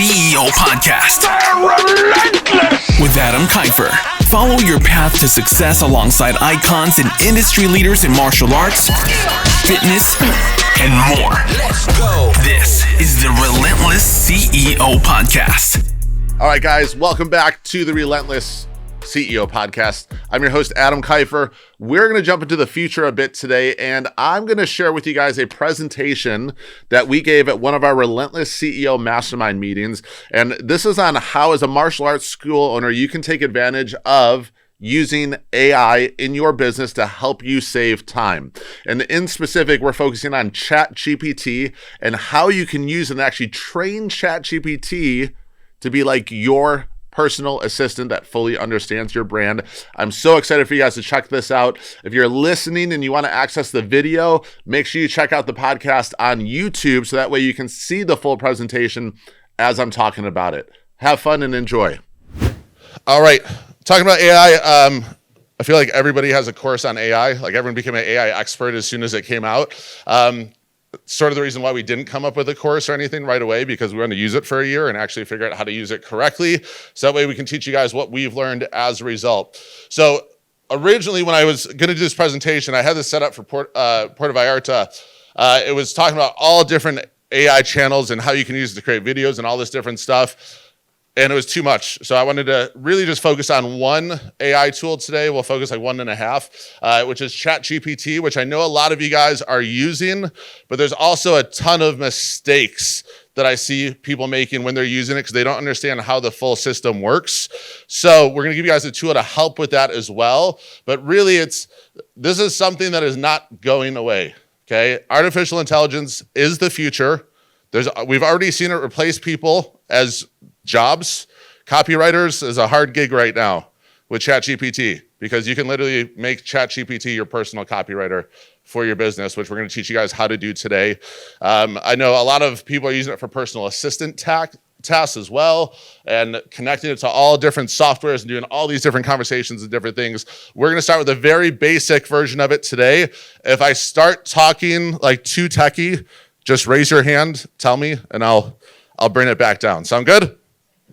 CEO Podcast. Relentless! With Adam Kifer. Follow your path to success alongside icons and industry leaders in martial arts, fitness, and more. Let's go! This is the Relentless CEO Podcast. All right, guys, welcome back to the Relentless CEO Podcast. I'm your host, Adam Kifer. We're going to jump into the future a bit today, and I'm going to share with you guys a presentation that we gave at one of our Relentless CEO Mastermind meetings. And this is on how, as a martial arts school owner, you can take advantage of using AI in your business to help you save time. And in specific, we're focusing on Chat GPT and how you can use and actually train Chat GPT to be like your personal assistant that fully understands your brand. I'm so excited for you guys to check this out. If you're listening and you want to access the video, make sure you check out the podcast on YouTube so that way you can see the full presentation as I'm talking about it. Have fun and enjoy. All right, talking about AI, I feel like everybody has a course on AI. Like everyone became an AI expert as soon as it came out. Sort of the reason why we didn't come up with a course or anything right away, because we want to use it for a year and actually figure out how to use it correctly. So that way we can teach you guys what we've learned as a result. So originally when I was going to do this presentation, I had this set up for Puerto Vallarta. It was talking about all different AI channels and how you can use it to create videos and all this different stuff. And it was too much. So I wanted to really just focus on one AI tool today. We'll focus like 1.5, which is Chat GPT, which I know a lot of you guys are using, but there's also a ton of mistakes that I see people making when they're using it because they don't understand how the full system works. So we're going to give you guys a tool to help with that as well. But really, this is something that is not going away. Okay, artificial intelligence is the future. We've already seen it replace people as jobs. Copywriters is a hard gig right now with Chat GPT because you can literally make Chat GPT your personal copywriter for your business, which we're going to teach you guys how to do today. I know a lot of people are using it for personal assistant tasks as well, and connecting it to all different softwares and doing all these different conversations and different things. We're going to start with a very basic version of it today. If I start talking like too techie, just raise your hand, tell me, and I'll bring it back down. Sound good?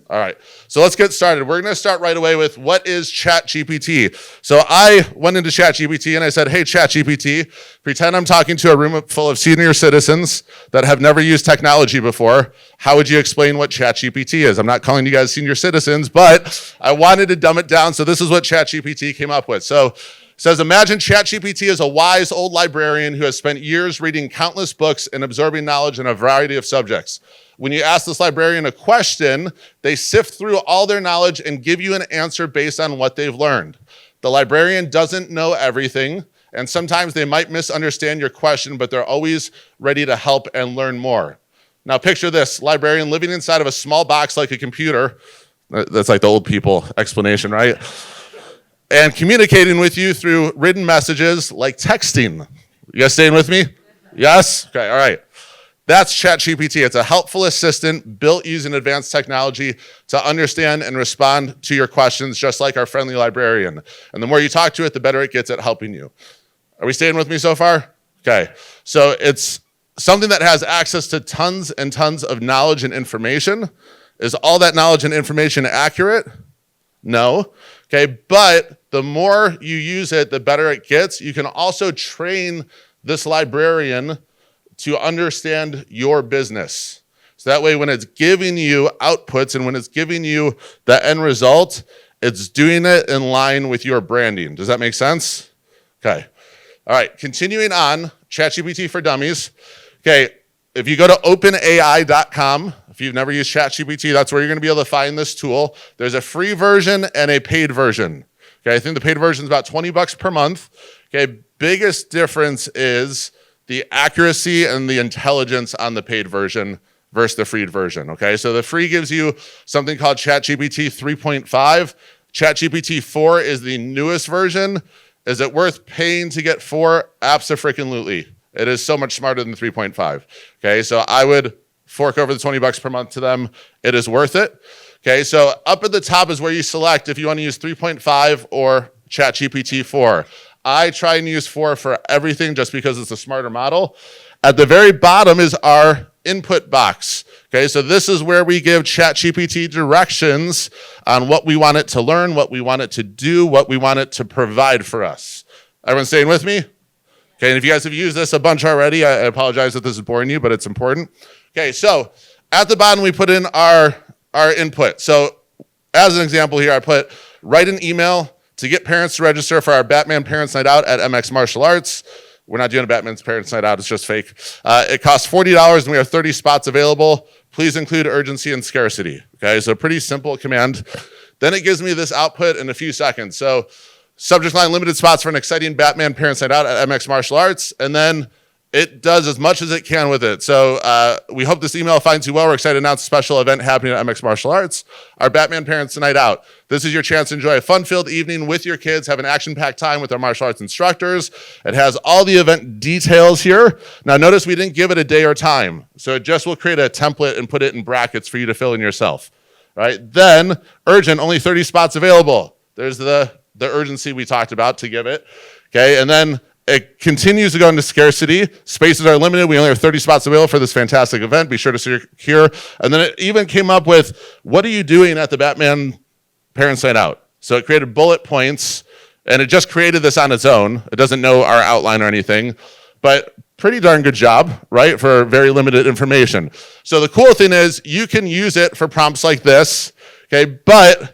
All right, so let's get started. We're going to start right away with what is Chat GPT. So I went into Chat GPT and I said, hey, Chat GPT, pretend I'm talking to a room full of senior citizens that have never used technology before. How would you explain what Chat GPT is? I'm not calling you guys senior citizens, but I wanted to dumb it down. So this is what Chat GPT came up with. So it says, imagine Chat GPT is a wise old librarian who has spent years reading countless books and absorbing knowledge in a variety of subjects. When you ask this librarian a question, they sift through all their knowledge and give you an answer based on what they've learned. The librarian doesn't know everything, and sometimes they might misunderstand your question, but they're always ready to help and learn more. Now picture this librarian living inside of a small box like a computer. That's like the old people explanation, right? And communicating with you through written messages like texting. You guys staying with me? Yes? Okay, all right. That's Chat GPT. It's a helpful assistant built using advanced technology to understand and respond to your questions, just like our friendly librarian. And the more you talk to it, the better it gets at helping you. Are we staying with me so far? Okay. So it's something that has access to tons and tons of knowledge and information. Is all that knowledge and information accurate? No. Okay. But the more you use it, the better it gets. You can also train this librarian to understand your business. So that way, when it's giving you outputs and when it's giving you the end result, it's doing it in line with your branding. Does that make sense? Okay. All right, continuing on, ChatGPT for Dummies. Okay, if you go to openai.com, if you've never used ChatGPT, that's where you're gonna be able to find this tool. There's a free version and a paid version. Okay, I think the paid version is about $20 per month. Okay, biggest difference is the accuracy and the intelligence on the paid version versus the free version, okay? So the free gives you something called ChatGPT 3.5. ChatGPT 4 is the newest version. Is it worth paying to get 4? Abso-freaking-lutely. It is so much smarter than 3.5, okay? So I would fork over the $20 per month to them. It is worth it, okay? So up at the top is where you select if you want to use 3.5 or ChatGPT 4. I try and use 4 for everything just because it's a smarter model. At the very bottom is our input box. Okay, so this is where we give Chat GPT directions on what we want it to learn, what we want it to do, what we want it to provide for us. Everyone staying with me? Okay, and if you guys have used this a bunch already, I apologize if this is boring you, but it's important. Okay, so at the bottom, we put in our input. So as an example here, I put, write an email to get parents to register for our Batman Parents Night Out at MX Martial Arts. We're not doing a Batman's Parents Night Out, it's just fake. It costs $40 and we have 30 spots available. Please include urgency and scarcity. Okay, so pretty simple command. Then it gives me this output in a few seconds. So subject line, limited spots for an exciting Batman Parents Night Out at MX Martial Arts. And then it does as much as it can with it. So we hope this email finds you well. We're excited to announce a special event happening at MX Martial Arts, our Batman Parents Night Out. This is your chance to enjoy a fun-filled evening with your kids, have an action-packed time with our martial arts instructors. It has all the event details here. Now notice we didn't give it a day or time. So it just will create a template and put it in brackets for you to fill in yourself. Right? Then, urgent, only 30 spots available. There's the urgency we talked about to give it. Okay, and then it continues to go into scarcity. Spaces are limited. We only have 30 spots available for this fantastic event. Be sure to secure. And then it even came up with, what are you doing at the Batman Parents Night Out? So it created bullet points, and it just created this on its own. It doesn't know our outline or anything, but pretty darn good job, right, for very limited information. So the cool thing is you can use it for prompts like this, okay, but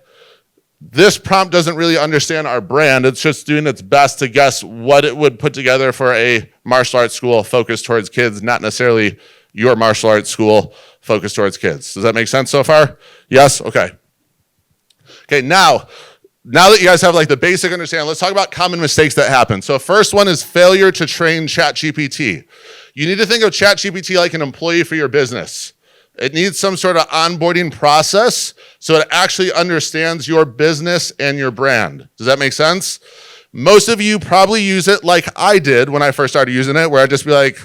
this prompt doesn't really understand our brand. It's just doing its best to guess what it would put together for a martial arts school focused towards kids, not necessarily your martial arts school focused towards kids. Does that make sense so far? Yes? Okay. Okay, now that you guys have like the basic understanding, let's talk about common mistakes that happen. So first one is failure to train Chat GPT. You need to think of Chat GPT like an employee for your business. It needs some sort of onboarding process so it actually understands your business and your brand. Does that make sense? Most of you probably use it like I did when I first started using it, where I'd just be like,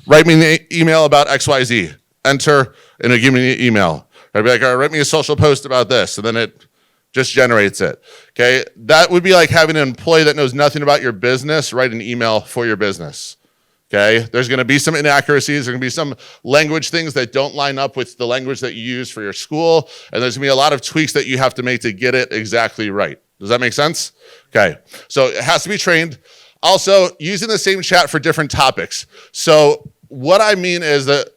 write me an email about XYZ, enter, and it'll give me an email. I'd be like, all right, write me a social post about this, and then it just generates it. Okay, that would be like having an employee that knows nothing about your business write an email for your business. Okay, there's going to be some inaccuracies. There's going to be some language things that don't line up with the language that you use for your school. And there's going to be a lot of tweaks that you have to make to get it exactly right. Does that make sense? Okay, so it has to be trained. Also, using the same chat for different topics. So what I mean is that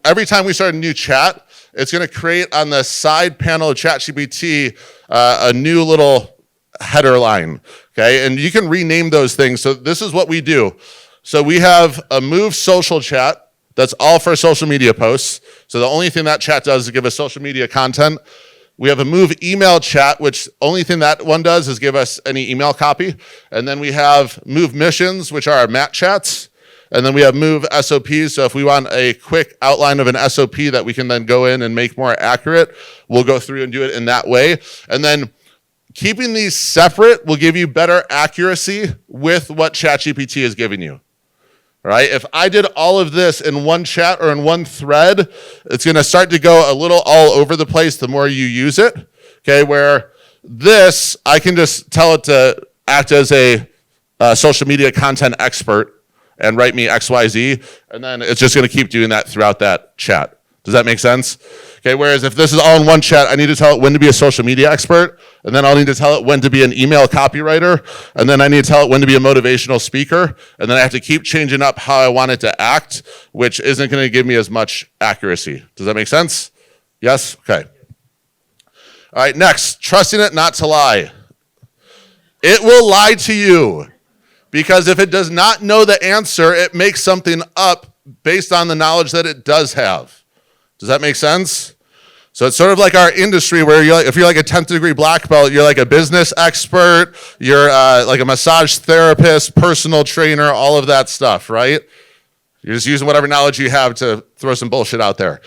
every time we start a new chat, it's going to create on the side panel of ChatGPT a new little header line. Okay, and you can rename those things. So this is what we do. So we have a Move social chat that's all for social media posts. So the only thing that chat does is give us social media content. We have a Move email chat, which only thing that one does is give us any email copy. And then we have Move missions, which are our mat chats. And then we have Move SOPs. So if we want a quick outline of an SOP that we can then go in and make more accurate, we'll go through and do it in that way. And then keeping these separate will give you better accuracy with what ChatGPT is giving you. Right? If I did all of this in one chat or in one thread, it's going to start to go a little all over the place the more you use it. Okay, where this, I can just tell it to act as a social media content expert and write me XYZ, and then it's just going to keep doing that throughout that chat. Does that make sense? Okay, whereas if this is all in one chat, I need to tell it when to be a social media expert, and then I'll need to tell it when to be an email copywriter, and then I need to tell it when to be a motivational speaker, and then I have to keep changing up how I want it to act, which isn't going to give me as much accuracy. Does that make sense? Yes? Okay. All right, next, trusting it not to lie. It will lie to you, because if it does not know the answer, it makes something up based on the knowledge that it does have. Does that make sense? So it's sort of like our industry where you're like, if you're like a 10th degree black belt, you're like a business expert, you're like a massage therapist, personal trainer, all of that stuff, right? You're just using whatever knowledge you have to throw some bullshit out there.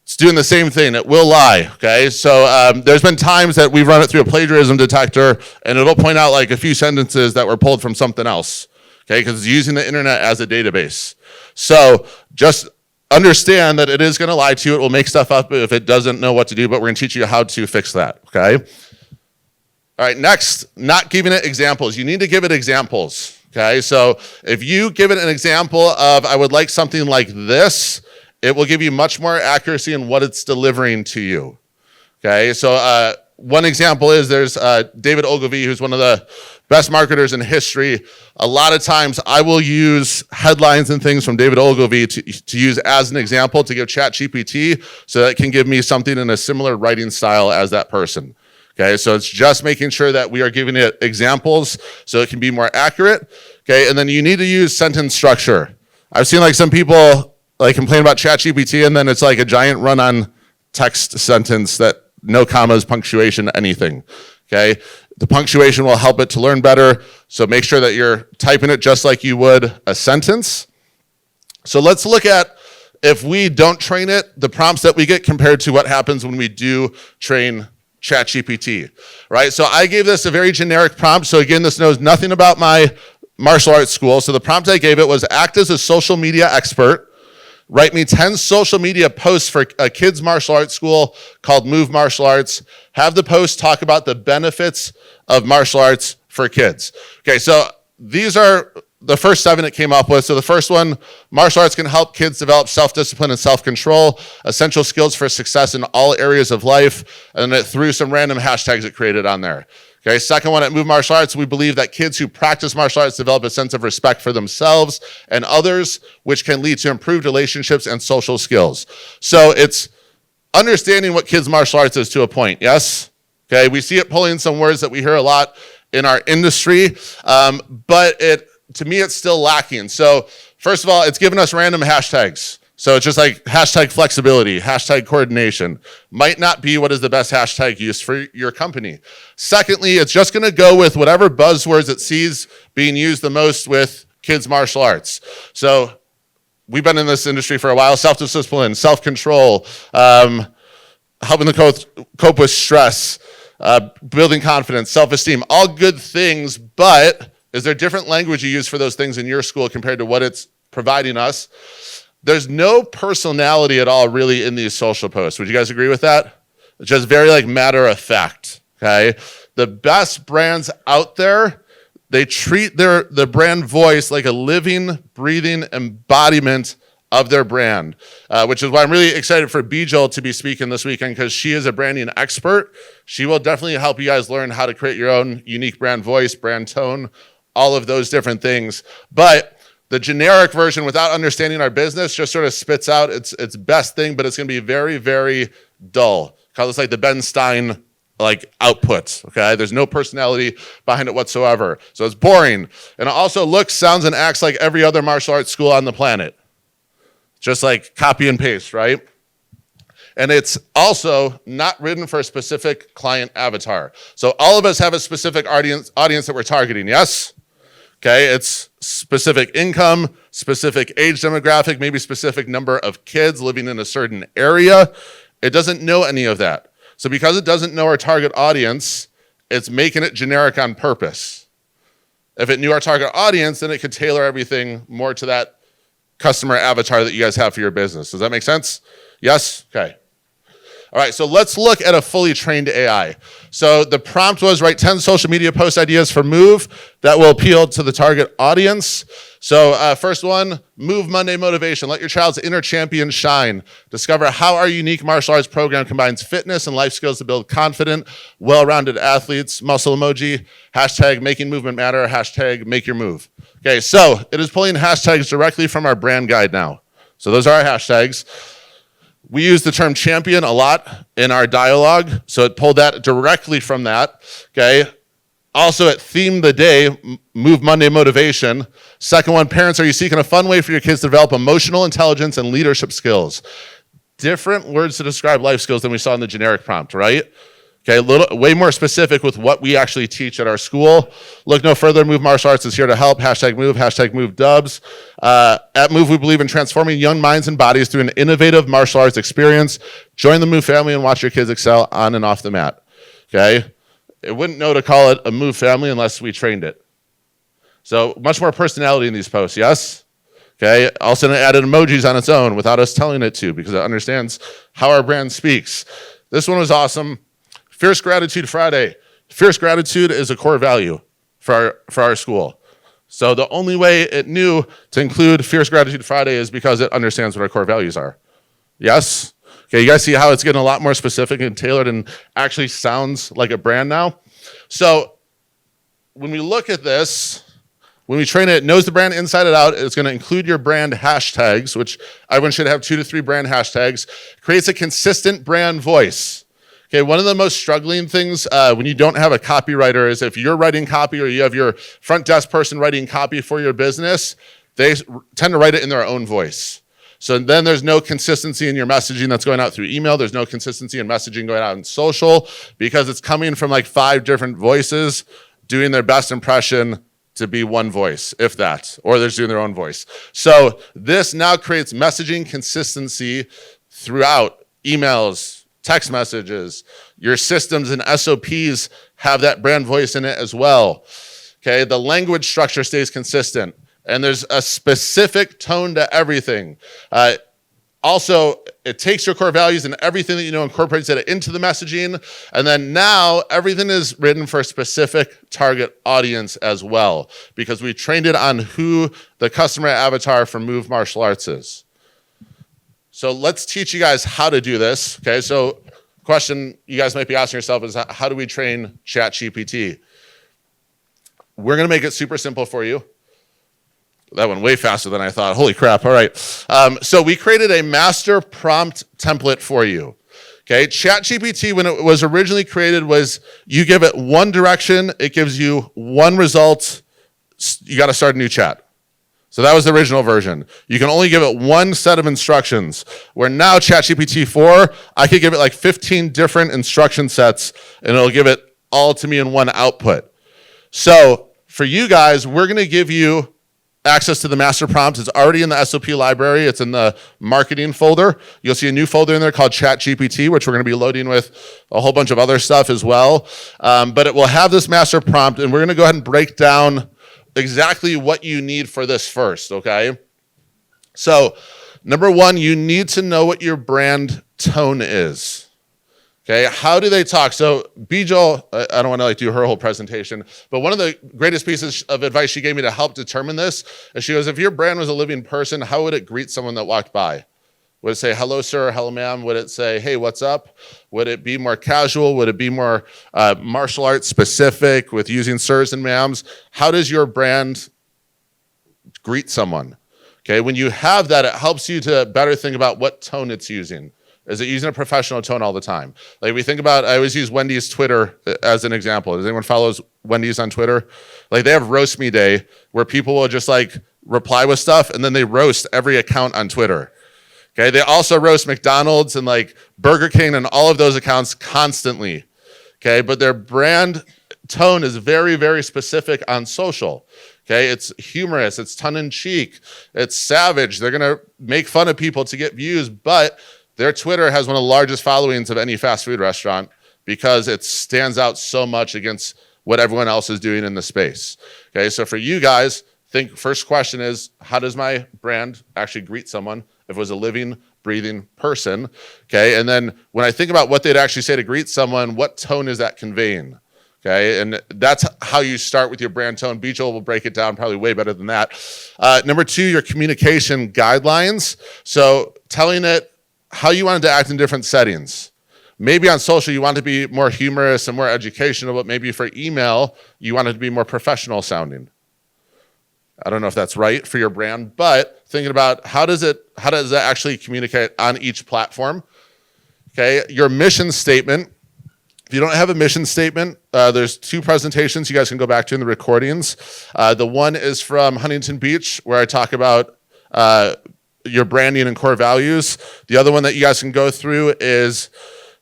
It's doing the same thing. It will lie, okay? So there's been times that we've run it through a plagiarism detector, and it'll point out like a few sentences that were pulled from something else, okay? Because it's using the internet as a database. So just understand that it is going to lie to you. It will make stuff up if it doesn't know what to do, but we're going to teach you how to fix that, okay? All right, next, not giving it examples. You need to give it examples, okay? So if you give it an example of, I would like something like this, it will give you much more accuracy in what it's delivering to you. Okay, so one example is there's David Ogilvy, who's one of the best marketers in history. A lot of times I will use headlines and things from David Ogilvy to use as an example to give Chat GPT so that it can give me something in a similar writing style as that person. Okay, so it's just making sure that we are giving it examples so it can be more accurate. Okay, and then you need to use sentence structure. I've seen like some people like complain about Chat GPT and then it's like a giant run-on text sentence that no commas, punctuation, anything. Okay, the punctuation will help it to learn better. So make sure that you're typing it just like you would a sentence. So let's look at, if we don't train it, the prompts that we get compared to what happens when we do train Chat GPT, right? So I gave this a very generic prompt. So again, this knows nothing about my martial arts school. So the prompt I gave it was act as a social media expert. Write me 10 social media posts for a kids martial arts school called Move Martial Arts. Have the post talk about the benefits of martial arts for kids. Okay, so these are the first 7 it came up with. So the first one, martial arts can help kids develop self-discipline and self-control, essential skills for success in all areas of life. And then it threw some random hashtags it created on there. Okay, second one, at Move Martial Arts, we believe that kids who practice martial arts develop a sense of respect for themselves and others, which can lead to improved relationships and social skills. So it's understanding what kids martial arts is to a point, yes? Okay, we see it pulling some words that we hear a lot in our industry, but to me, it's still lacking. So first of all, it's giving us random hashtags. So it's just like hashtag flexibility, hashtag coordination. Might not be what is the best hashtag used for your company. Secondly, it's just gonna go with whatever buzzwords it sees being used the most with kids martial arts. So we've been in this industry for a while, self-discipline, self-control, helping to cope with stress, building confidence, self-esteem, all good things, but is there different language you use for those things in your school compared to what it's providing us? There's no personality at all really in these social posts. Would you guys agree with that? It's just very like matter of fact, okay? The best brands out there, they treat the brand voice like a living, breathing embodiment of their brand, which is why I'm really excited for Bijal to be speaking this weekend because she is a branding expert. She will definitely help you guys learn how to create your own unique brand voice, brand tone, all of those different things. But the generic version, without understanding our business, just sort of spits out its best thing, but it's going to be very, very dull. Because it's like the Ben Stein like output, okay? There's no personality behind it whatsoever. So it's boring. And it also looks, sounds, and acts like every other martial arts school on the planet. Just like copy and paste, right? And it's also not written for a specific client avatar. So all of us have a specific audience that we're targeting, yes? Okay, it's specific income, specific age demographic, maybe specific number of kids living in a certain area. It doesn't know any of that. So because it doesn't know our target audience, it's making it generic on purpose. If it knew our target audience, then it could tailor everything more to that customer avatar that you guys have for your business. Does that make sense? Yes? Okay. All right, so let's look at a fully trained AI. So the prompt was write 10 social media post ideas for Move that will appeal to the target audience. So first one, Move Monday Motivation. Let your child's inner champion shine. Discover how our unique martial arts program combines fitness and life skills to build confident, well-rounded athletes. Muscle emoji, hashtag making movement matter, hashtag make your move. Okay, so it is pulling hashtags directly from our brand guide now. So those are our hashtags. We use the term champion a lot in our dialogue, so it pulled that directly from that, okay? Also, it themed the day, Move Monday Motivation. Second one, parents, are you seeking a fun way for your kids to develop emotional intelligence and leadership skills? Different words to describe life skills than we saw in the generic prompt, right? Okay, way more specific with what we actually teach at our school. Look no further, Move Martial Arts is here to help. Hashtag Move Dubs. At Move, we believe in transforming young minds and bodies through an innovative martial arts experience. Join the Move family and watch your kids excel on and off the mat. Okay? It wouldn't know to call it a Move family unless we trained it. So much more personality in these posts, yes? Okay, also it added emojis on its own without us telling it to because it understands how our brand speaks. This one was awesome. Fierce Gratitude Friday. Fierce gratitude is a core value for our school. So the only way it knew to include Fierce Gratitude Friday is because it understands what our core values are. Yes? Okay, you guys see how it's getting a lot more specific and tailored and actually sounds like a brand now? So when we look at this, when we train it knows the brand inside and out. It's going to include your brand hashtags, which everyone should have 2 to 3 brand hashtags. Creates a consistent brand voice. Okay, one of the most struggling things when you don't have a copywriter is if you're writing copy or you have your front desk person writing copy for your business, they tend to write it in their own voice. So then there's no consistency in your messaging that's going out through email. There's no consistency in messaging going out in social because it's coming from like 5 different voices doing their best impression to be one voice, if that, or they're doing their own voice. So this now creates messaging consistency throughout emails, text messages. Your systems and SOPs have that brand voice in it as well. Okay, the language structure stays consistent, and there's a specific tone to everything. Also, it takes your core values and everything that you know, incorporates it into the messaging, and then now everything is written for a specific target audience as well, because we trained it on who the customer avatar for Move Martial Arts is. So let's teach you guys how to do this. Okay, so question you guys might be asking yourself is, how do we train Chat GPT? We're going to make it super simple for you. That went way faster than I thought. Holy crap. All right. So we created a master prompt template for you. Okay. Chat GPT, when it was originally created, was you give it one direction, it gives you one result, you got to start a new chat. So that was the original version. You can only give it one set of instructions, where now ChatGPT 4, I could give it like 15 different instruction sets, and it'll give it all to me in one output. So for you guys, we're going to give you access to the master prompt. It's already in the SOP library. It's in the marketing folder. You'll see a new folder in there called Chat GPT, which we're going to be loading with a whole bunch of other stuff as well. But it will have this master prompt, and we're going to go ahead and break down exactly what you need for this first, okay? So, number 1, you need to know what your brand tone is. Okay, how do they talk? So Bijal, I don't want to do her whole presentation, but one of the greatest pieces of advice she gave me to help determine this is she goes, if your brand was a living person, how would it greet someone that walked by? Would it say, hello, sir, hello, ma'am? Would it say, hey, what's up? Would it be more casual? Would it be more martial arts specific with using sirs and ma'ams? How does your brand greet someone? Okay, when you have that, it helps you to better think about what tone it's using. Is it using a professional tone all the time? Like we think about, I always use Wendy's Twitter as an example. Does anyone follows Wendy's on Twitter? Like they have Roast Me Day where people will just like reply with stuff and then they roast every account on Twitter. Okay, they also roast McDonald's and like Burger King and all of those accounts constantly. Okay, but their brand tone is very, very specific on social. Okay, it's humorous, it's tongue-in-cheek, it's savage. They're gonna make fun of people to get views, but their Twitter has one of the largest followings of any fast food restaurant because it stands out so much against what everyone else is doing in the space. Okay, so for you guys, think first question is, how does my brand actually greet someone if it was a living, breathing person? Okay, and then when I think about what they'd actually say to greet someone, what tone is that conveying? Okay, and that's how you start with your brand tone. Bijal will break it down probably way better than that. Number 2, your communication guidelines. So telling it how you wanted to act in different settings. Maybe on social, you want to be more humorous and more educational, but maybe for email, you want it to be more professional sounding. I don't know if that's right for your brand, but thinking about how does that actually communicate on each platform? Okay, your mission statement. If you don't have a mission statement, there's 2 presentations you guys can go back to in the recordings. The one is from Huntington Beach, where I talk about your branding and core values. The other one that you guys can go through is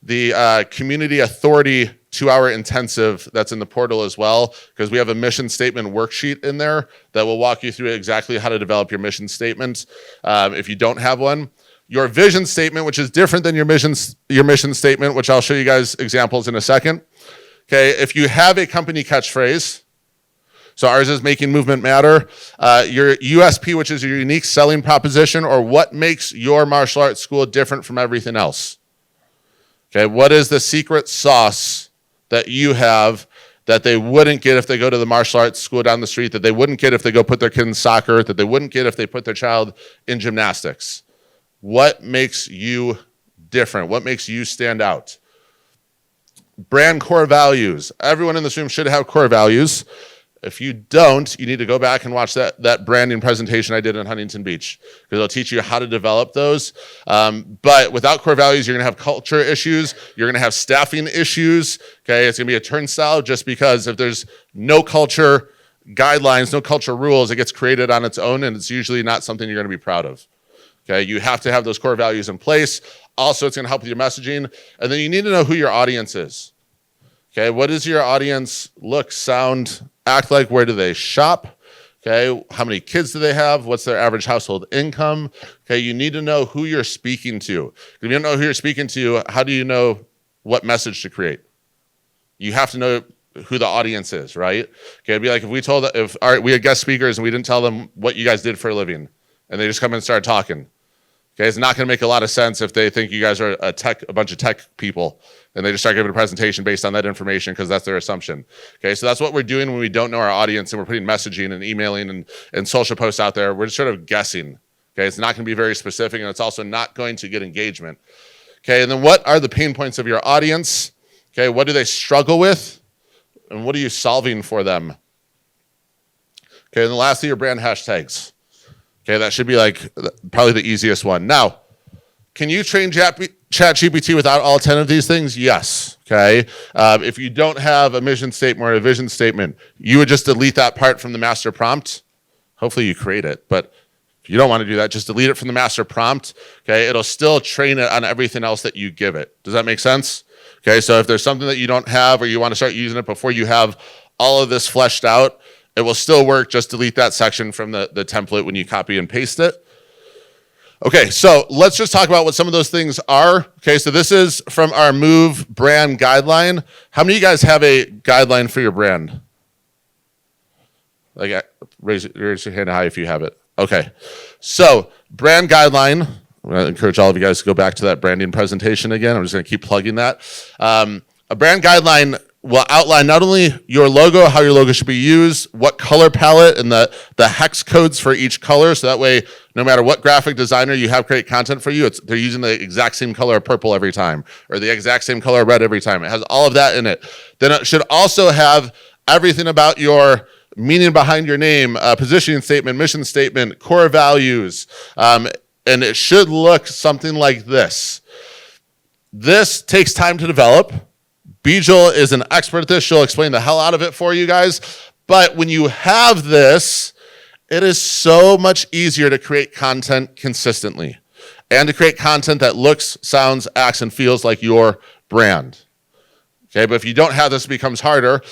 the Community Authority 2-hour intensive that's in the portal as well, because we have a mission statement worksheet in there that will walk you through exactly how to develop your mission statement if you don't have one. Your vision statement, which is different than your mission statement, which I'll show you guys examples in a second. Okay, if you have a company catchphrase, so ours is making movement matter. Your USP, which is your unique selling proposition, or what makes your martial arts school different from everything else. Okay, what is the secret sauce that you have that they wouldn't get if they go to the martial arts school down the street, that they wouldn't get if they go put their kid in soccer, that they wouldn't get if they put their child in gymnastics? What makes you different? What makes you stand out? Brand core values. Everyone in this room should have core values. If you don't, you need to go back and watch that branding presentation I did in Huntington Beach, because it'll teach you how to develop those. But without core values, you're going to have culture issues. You're going to have staffing issues. Okay, it's going to be a turnstile, just because if there's no culture guidelines, no culture rules, it gets created on its own, and it's usually not something you're going to be proud of. Okay, you have to have those core values in place. Also, it's going to help with your messaging. And then you need to know who your audience is. Okay, what does your audience look, sound, act like? Where do they shop? Okay, how many kids do they have? What's their average household income? Okay, you need to know who you're speaking to. If you don't know who you're speaking to, how do you know what message to create? You have to know who the audience is, right? Okay, it'd be like if we had guest speakers and we didn't tell them what you guys did for a living, and they just come in and start talking. Okay, it's not going to make a lot of sense if they think you guys are a bunch of tech people, and they just start giving a presentation based on that information because that's their assumption. Okay, so that's what we're doing when we don't know our audience and we're putting messaging and emailing and social posts out there. We're just sort of guessing. Okay, it's not going to be very specific, and it's also not going to get engagement. Okay, and then what are the pain points of your audience? Okay, what do they struggle with? And what are you solving for them? Okay, and then lastly, your brand hashtags. Okay, that should be like probably the easiest one. Now, can you train Chat GPT without all 10 of these things? Yes. Okay. If you don't have a mission statement or a vision statement, you would just delete that part from the master prompt. Hopefully you create it, but if you don't want to do that, just delete it from the master prompt. Okay, it'll still train it on everything else that you give it. Does that make sense? Okay, so if there's something that you don't have or you want to start using it before you have all of this fleshed out, it will still work. Just delete that section from the template when you copy and paste it. Okay, so let's just talk about what some of those things are. Okay, so this is from our Move brand guideline. How many of you guys have a guideline for your brand? Like, raise your hand high if you have it. Okay, so brand guideline. I'm going to encourage all of you guys to go back to that branding presentation again. I'm just going to keep plugging that. A brand guideline will outline not only your logo, how your logo should be used, what color palette, and the hex codes for each color. So that way, no matter what graphic designer you have create content for you, they're using the exact same color of purple every time, or the exact same color of red every time. It has all of that in it. Then it should also have everything about your meaning behind your name, positioning statement, mission statement, core values, and it should look something like this. This takes time to develop. Bijal is an expert at this. She'll explain the hell out of it for you guys. But when you have this, it is so much easier to create content consistently and to create content that looks, sounds, acts, and feels like your brand. Okay, but if you don't have this, it becomes harder.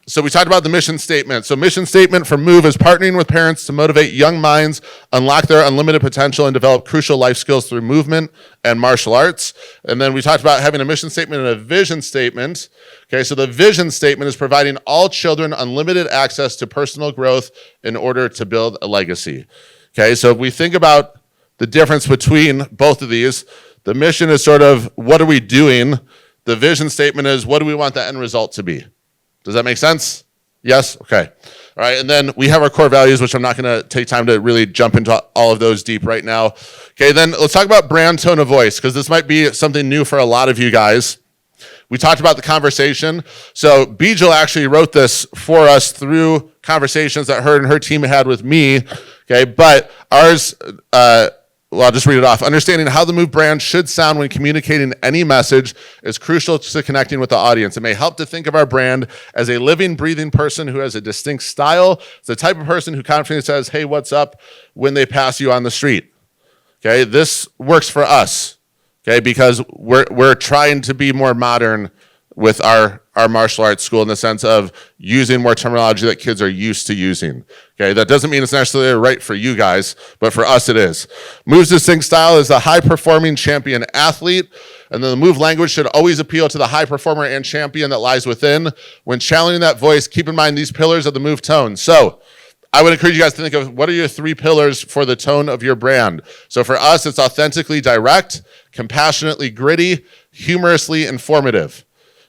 So we talked about the mission statement. So mission statement for Move is partnering with parents to motivate young minds, unlock their unlimited potential, and develop crucial life skills through movement and martial arts. And then we talked about having a mission statement and a vision statement. Okay, so the vision statement is providing all children unlimited access to personal growth in order to build a legacy. Okay, so if we think about the difference between both of these, the mission is sort of, what are we doing? The vision statement is, what do we want the end result to be? Does that make sense? Yes? Okay. All right, and then we have our core values, which I'm not going to take time to really jump into all of those deep right now. Okay, then let's talk about brand tone of voice, because this might be something new for a lot of you guys. We talked about the conversation. So Bijal actually wrote this for us through conversations that her and her team had with me. Okay, but ours... I'll just read it off. Understanding how the Move brand should sound when communicating any message is crucial to connecting with the audience. It may help to think of our brand as a living, breathing person who has a distinct style. It's the type of person who confidently says, hey, what's up, when they pass you on the street. Okay, this works for us, okay, because we're trying to be more modern with our martial arts school in the sense of using more terminology that kids are used to using. Okay, that doesn't mean it's necessarily right for you guys, but for us it is. Move's distinct style is the high-performing champion athlete, and then the Move language should always appeal to the high performer and champion that lies within. When challenging that voice, keep in mind these pillars of the Move tone. So I would encourage you guys to think of what are your 3 pillars for the tone of your brand. So for us, it's authentically direct, compassionately gritty, humorously informative.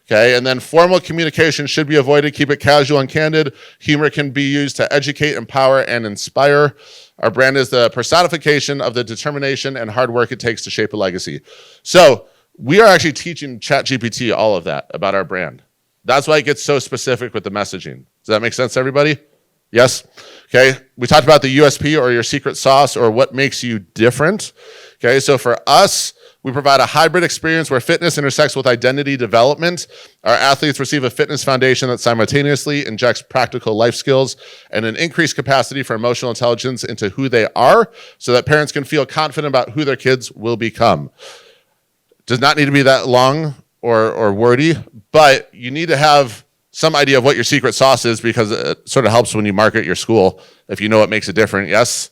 Okay, and then formal communication should be avoided. Keep it casual and candid. Humor can be used to educate, empower, and inspire. Our brand is the personification of the determination and hard work it takes to shape a legacy. So we are actually teaching Chat GPT all of that about our brand. That's why it gets so specific with the messaging. Does that make sense to everybody? Yes? Okay, we talked about the USP or your secret sauce or what makes you different. Okay, so for us, we provide a hybrid experience where fitness intersects with identity development. Our athletes receive a fitness foundation that simultaneously injects practical life skills and an increased capacity for emotional intelligence into who they are so that parents can feel confident about who their kids will become. Does not need to be that long or wordy, but you need to have some idea of what your secret sauce is because it sort of helps when you market your school if you know what makes it different. Yes?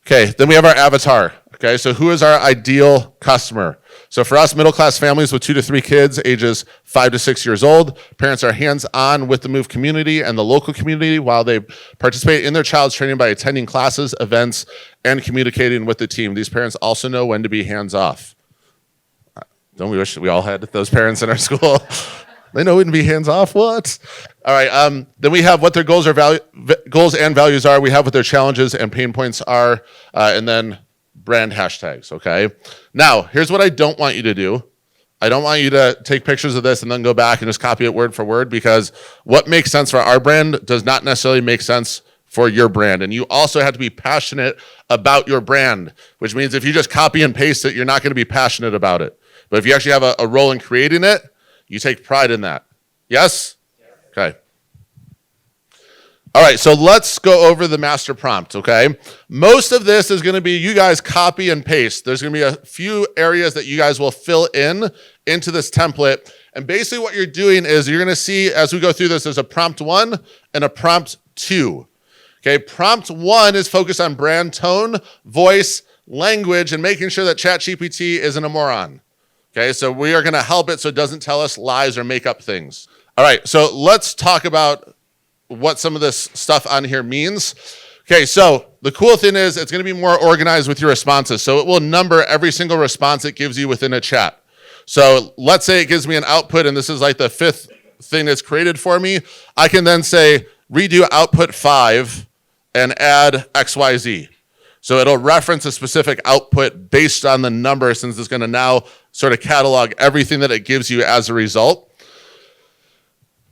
Okay, then we have our avatar. Okay, so who is our ideal customer? So for us, middle-class families with 2 to 3 kids, ages 5 to 6 years old, parents are hands-on with the Move community and the local community while they participate in their child's training by attending classes, events, and communicating with the team. These parents also know when to be hands-off. Don't we wish we all had those parents in our school? They know when to be hands-off. What? All right. Then we have what their goals and values are. We have what their challenges and pain points are, and then brand hashtags. Okay. Now, here's what I don't want you to do. I don't want you to take pictures of this and then go back and just copy it word for word because what makes sense for our brand does not necessarily make sense for your brand. And you also have to be passionate about your brand, which means if you just copy and paste it, you're not going to be passionate about it. But if you actually have a role in creating it, you take pride in that. Yes? Okay. All right, so let's go over the master prompt, okay? Most of this is going to be you guys copy and paste. There's going to be a few areas that you guys will fill into this template. And basically what you're doing is you're going to see as we go through this, there's a prompt 1 and a prompt 2. Okay, prompt 1 is focused on brand tone, voice, language, and making sure that Chat GPT isn't a moron. Okay, so we are going to help it so it doesn't tell us lies or make up things. All right, so let's talk about what some of this stuff on here means. Okay, so the cool thing is it's going to be more organized with your responses. So it will number every single response it gives you within a chat. So let's say it gives me an output, and this is like the 5th thing that's created for me. I can then say, redo output 5 and add XYZ. So it'll reference a specific output based on the number since it's going to now sort of catalog everything that it gives you as a result.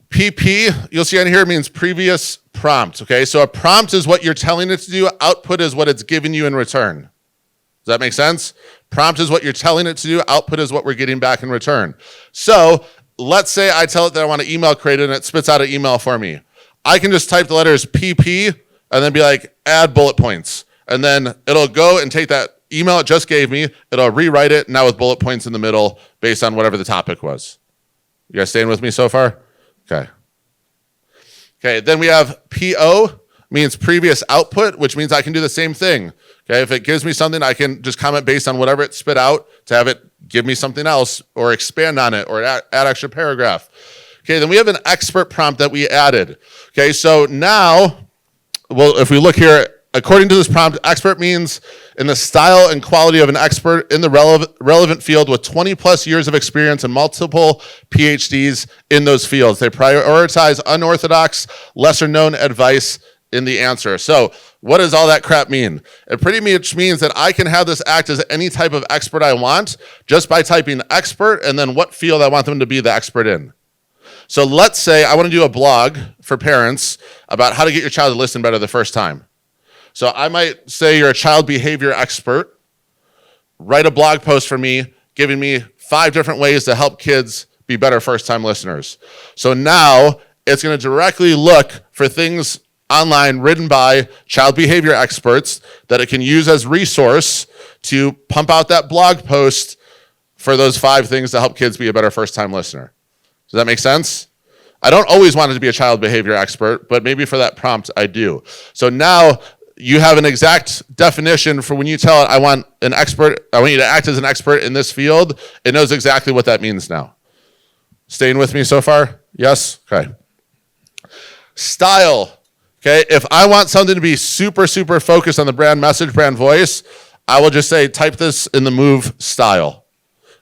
PP, you'll see on here, means previous prompt, okay? So a prompt is what you're telling it to do. Output is what it's giving you in return. Does that make sense? Prompt is what you're telling it to do. Output is what we're getting back in return. So let's say I tell it that I want an email created and it spits out an email for me. I can just type the letters PP and then be like, add bullet points. And then it'll go and take that email it just gave me, it'll rewrite it now with bullet points in the middle based on whatever the topic was. You guys staying with me so far? Okay. Okay, then we have PO, means previous output, which means I can do the same thing. Okay, if it gives me something, I can just comment based on whatever it spit out to have it give me something else or expand on it or add extra paragraph. Okay, then we have an expert prompt that we added. Okay, so now, well, if we look here, according to this prompt, expert means in the style and quality of an expert in the relevant field with 20 plus years of experience and multiple PhDs in those fields. They prioritize unorthodox, lesser known advice in the answer. So what does all that crap mean? It pretty much means that I can have this act as any type of expert I want just by typing expert and then what field I want them to be the expert in. So let's say I want to do a blog for parents about how to get your child to listen better the first time. So I might say you're a child behavior expert, write a blog post for me, giving me 5 different ways to help kids be better first-time listeners. So now it's going to directly look for things online written by child behavior experts that it can use as resource to pump out that blog post for those 5 things to help kids be a better first-time listener. Does that make sense? I don't always want it to be a child behavior expert, but maybe for that prompt I do. So now you have an exact definition for when you tell it, I want an expert, I want you to act as an expert in this field. It knows exactly what that means now. Staying with me so far? Yes? Okay. Style. Okay, if I want something to be super, super focused on the brand message, brand voice, I will just say, type this in the Move style.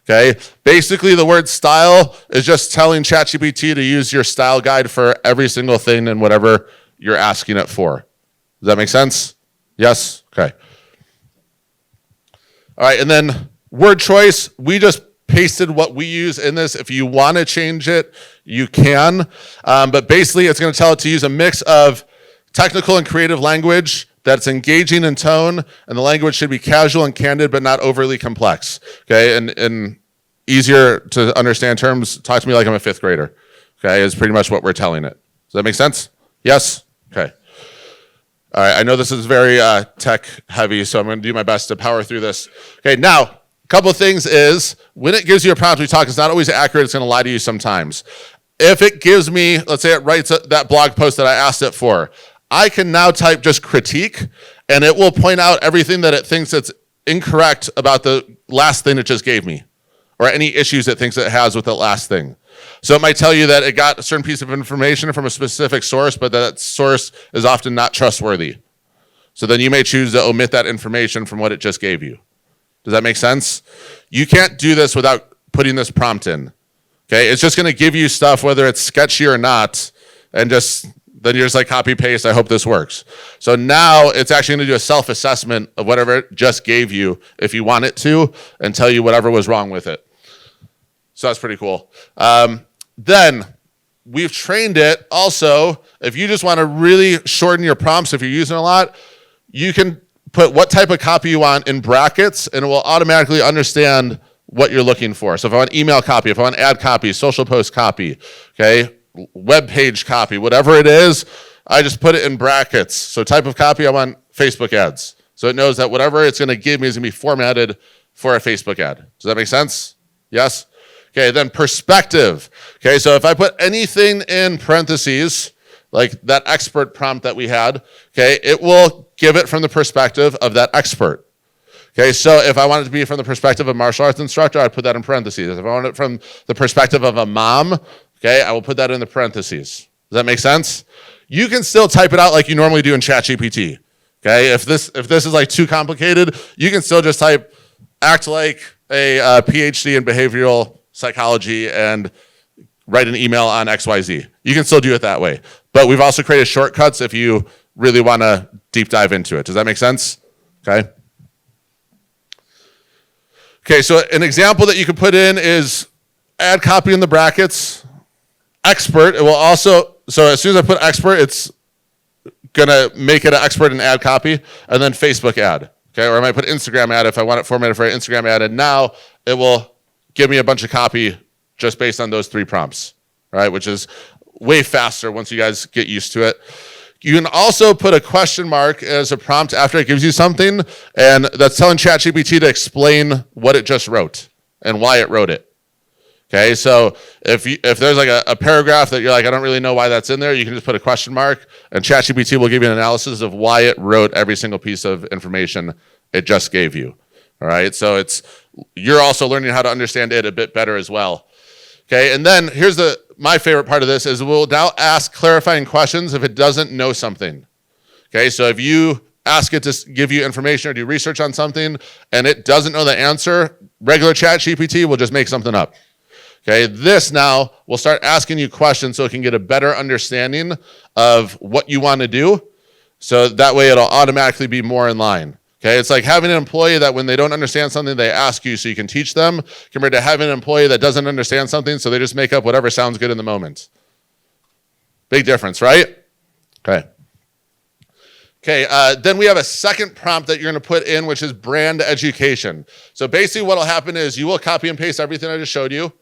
Okay. Basically, the word style is just telling Chat GPT to use your style guide for every single thing and whatever you're asking it for. Does that make sense? Yes? Okay. All right. And then word choice, we just pasted what we use in this. If you want to change it, you can. But basically, it's going to tell it to use a mix of technical and creative language that's engaging in tone, and the language should be casual and candid, but not overly complex. Okay, and easier to understand terms, talk to me like I'm a fifth grader. Okay, is pretty much what we're telling it. Does that make sense? Yes? Okay. All right, I know this is very tech heavy, so I'm going to do my best to power through this. Okay, now, a couple of things is, when it gives you a prompt, we talk, it's not always accurate, it's going to lie to you sometimes. If it gives me, let's say it writes that blog post that I asked it for, I can now type just critique, and it will point out everything that it thinks that's incorrect about the last thing it just gave me, or any issues it thinks it has with the last thing. So it might tell you that it got a certain piece of information from a specific source, but that source is often not trustworthy. So then you may choose to omit that information from what it just gave you. Does that make sense? You can't do this without putting this prompt in. Okay, it's just going to give you stuff, whether it's sketchy or not, and then you're just like copy paste, I hope this works. So now it's actually going to do a self-assessment of whatever it just gave you if you want it to, and tell you whatever was wrong with it. So that's pretty cool. Then we've trained it also, if you just want to really shorten your prompts, if you're using it a lot, you can put what type of copy you want in brackets, and it will automatically understand what you're looking for. So if I want email copy, if I want ad copy, social post copy, okay, web page copy, whatever it is, I just put it in brackets. So type of copy, I want Facebook ads. So it knows that whatever it's going to give me is going to be formatted for a Facebook ad. Does that make sense? Yes? Okay, then perspective. Okay, so if I put anything in parentheses, like that expert prompt that we had, okay, it will give it from the perspective of that expert. Okay, so if I want it to be from the perspective of a martial arts instructor, I'd put that in parentheses. If I want it from the perspective of a mom, okay, I will put that in the parentheses. Does that make sense? You can still type it out like you normally do in Chat GPT. Okay, if this is like too complicated, you can still just type, act like a PhD in behavioral psychology and write an email on XYZ. You can still do it that way. But we've also created shortcuts if you really want to deep dive into it. Does that make sense? Okay. Okay, so an example that you could put in is add copy in the brackets. Expert, it will also, so as soon as I put expert, it's going to make it an expert in ad copy, and then Facebook ad. Okay, or I might put Instagram ad if I want it formatted for an Instagram ad, and now it will give me a bunch of copy just based on those three prompts, right? Which is way faster once you guys get used to it. You can also put a question mark as a prompt after it gives you something, and that's telling ChatGPT to explain what it just wrote and why it wrote it. Okay, so if there's like a paragraph that you're like, I don't really know why that's in there, you can just put a question mark, and ChatGPT will give you an analysis of why it wrote every single piece of information it just gave you. All right, so you're also learning how to understand it a bit better as well. Okay, and then here's my favorite part of this is we'll now ask clarifying questions if it doesn't know something. Okay, so if you ask it to give you information or do research on something and it doesn't know the answer, regular Chat GPT will just make something up. Okay, this now will start asking you questions so it can get a better understanding of what you want to do. So that way it'll automatically be more in line. Okay, it's like having an employee that when they don't understand something, they ask you so you can teach them, compared to having an employee that doesn't understand something, so they just make up whatever sounds good in the moment. Big difference, right? Okay. Okay, then we have a second prompt that you're going to put in, which is brand education. So basically what will happen is you will copy and paste everything I just showed you,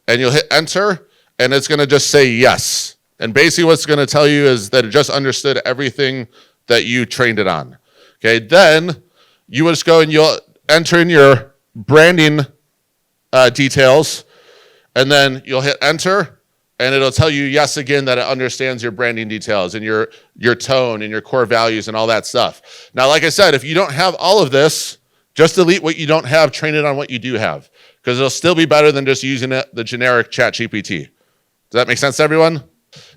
and you'll hit enter, and it's going to just say yes. And basically what's going to tell you is that it just understood everything that you trained it on. Okay, then you will just go and you'll enter in your branding details, and then you'll hit enter, and it'll tell you yes again that it understands your branding details and your tone and your core values and all that stuff. Now, like I said, if you don't have all of this, just delete what you don't have, train it on what you do have, because it'll still be better than just using the generic Chat GPT. Does that make sense to everyone?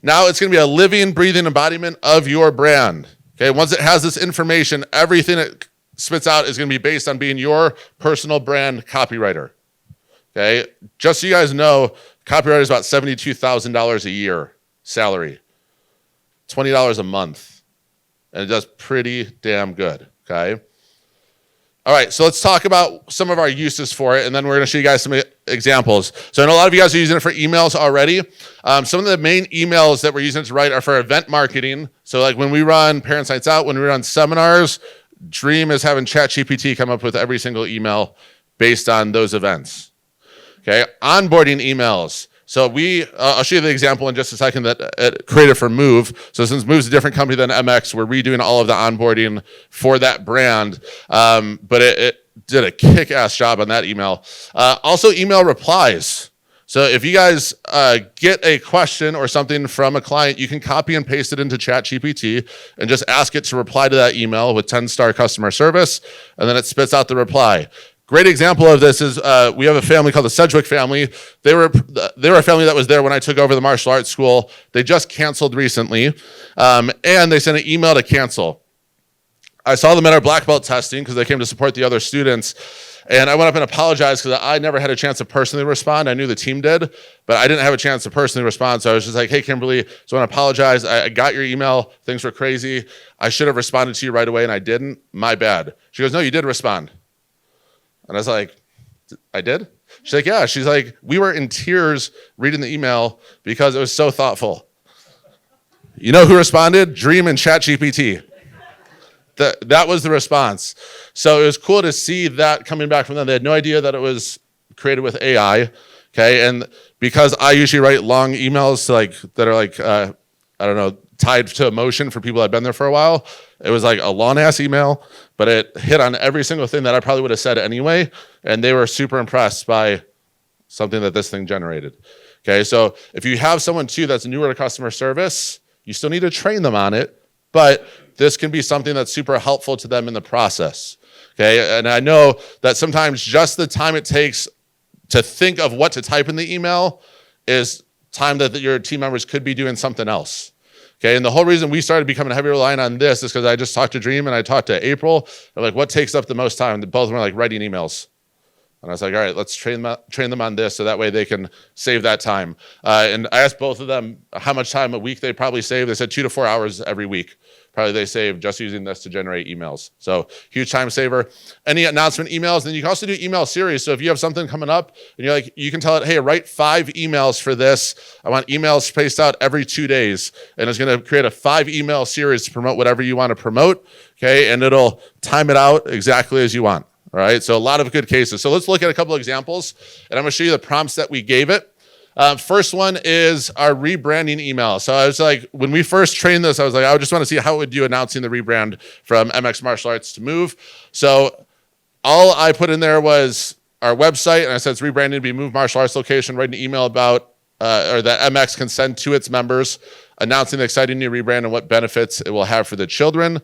Now it's going to be a living, breathing embodiment of your brand. Okay, once it has this information, everything it spits out is going to be based on being your personal brand copywriter. Okay, just so you guys know, copywriter is about $72,000 a year salary, $20 a month, and it does pretty damn good. Okay. All right, so let's talk about some of our uses for it, and then we're going to show you guys some examples. So I know a lot of you guys are using it for emails already. Some of the main emails that we're using it to write are for event marketing. So like when we run Parents Nights Out, when we run seminars, Dream is having Chat GPT come up with every single email based on those events. Okay, onboarding emails. So I'll show you the example in just a second that it created for Move. So since Move's a different company than MX, we're redoing all of the onboarding for that brand. But it did a kick-ass job on that email. Also, email replies. So if you guys get a question or something from a client, you can copy and paste it into Chat GPT and just ask it to reply to that email with 10-star customer service, and then it spits out the reply. Great example of this is we have a family called the Sedgwick family. They were a family that was there when I took over the martial arts school. They just canceled recently, and they sent an email to cancel. I saw them at our black belt testing because they came to support the other students, and I went up and apologized because I never had a chance to personally respond. I knew the team did, but I didn't have a chance to personally respond. So I was just like, hey, Kimberly, so I want to apologize. I got your email. Things were crazy. I should have responded to you right away, and I didn't. My bad. She goes, no, you did respond. And I was like, I did? She's like, yeah. She's like, we were in tears reading the email because it was so thoughtful. You know who responded? Dream and Chat GPT. That was the response. So it was cool to see that coming back from them. They had no idea that it was created with AI. Okay. And because I usually write long emails that are I don't know, tied to emotion for people that have been there for a while, it was like a long-ass email, but it hit on every single thing that I probably would have said anyway, and they were super impressed by something that this thing generated. Okay, so if you have someone, too, that's newer to customer service, you still need to train them on it, but this can be something that's super helpful to them in the process. Okay, and I know that sometimes just the time it takes to think of what to type in the email is time that your team members could be doing something else. Okay, and the whole reason we started becoming heavy reliant on this is because I just talked to Dream and I talked to April. They're like, what takes up the most time? And both of them were like writing emails. And I was like, all right, let's train them on this so that way they can save that time. And I asked both of them how much time a week they probably save. They said 2 to 4 hours every week. Probably they save just using this to generate emails. So huge time saver. Any announcement emails, then you can also do email series. So if you have something coming up and you're like, you can tell it, hey, write 5 emails for this. I want emails spaced out every 2 days. And it's going to create a 5 email series to promote whatever you want to promote. Okay. And it'll time it out exactly as you want. All right. So a lot of good cases. So let's look at a couple of examples and I'm going to show you the prompts that we gave it. First one is our rebranding email. So I was like, when we first trained this, I was like, I just want to see how it would do announcing the rebrand from MX Martial Arts to Move. So all I put in there was our website, and I said it's rebranding to be Move Martial Arts location. Write an email about, or that MX can send to its members, announcing the exciting new rebrand and what benefits it will have for the children.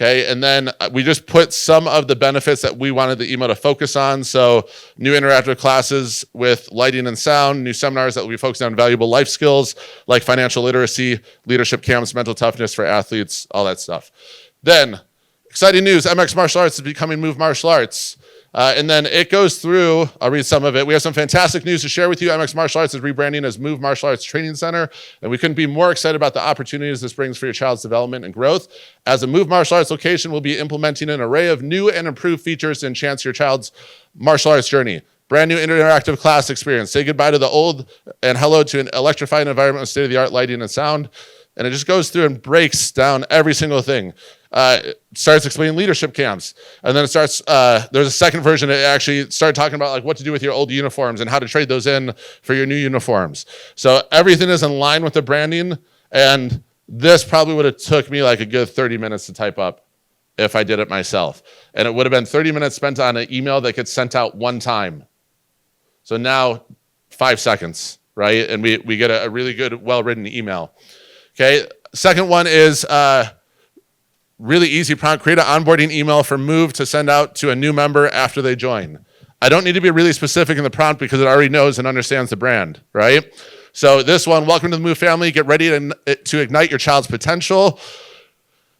Okay, and then we just put some of the benefits that we wanted the email to focus on. So new interactive classes with lighting and sound, new seminars that will be focused on valuable life skills like financial literacy, leadership camps, mental toughness for athletes, all that stuff. Then, exciting news, MX Martial Arts is becoming Move Martial Arts. And then it goes through, I'll read some of it. We have some fantastic news to share with you. MX Martial Arts is rebranding as Move Martial Arts Training Center, and we couldn't be more excited about the opportunities this brings for your child's development and growth. As a Move Martial Arts location, we'll be implementing an array of new and improved features to enhance your child's martial arts journey. Brand new interactive class experience. Say goodbye to the old and hello to an electrifying environment with state-of-the-art lighting and sound. And it just goes through and breaks down every single thing. It starts explaining leadership camps. And then it starts, there's a second version. It actually started talking about like what to do with your old uniforms and how to trade those in for your new uniforms. So everything is in line with the branding. And this probably would have took me like a good 30 minutes to type up if I did it myself. And it would have been 30 minutes spent on an email that gets sent out one time. So now 5 seconds, right? And we get a really good, well-written email. Okay, second one is really easy prompt. Create an onboarding email for Move to send out to a new member after they join. I don't need to be really specific in the prompt because it already knows and understands the brand, right? So this one, welcome to the Move family. Get ready to ignite your child's potential.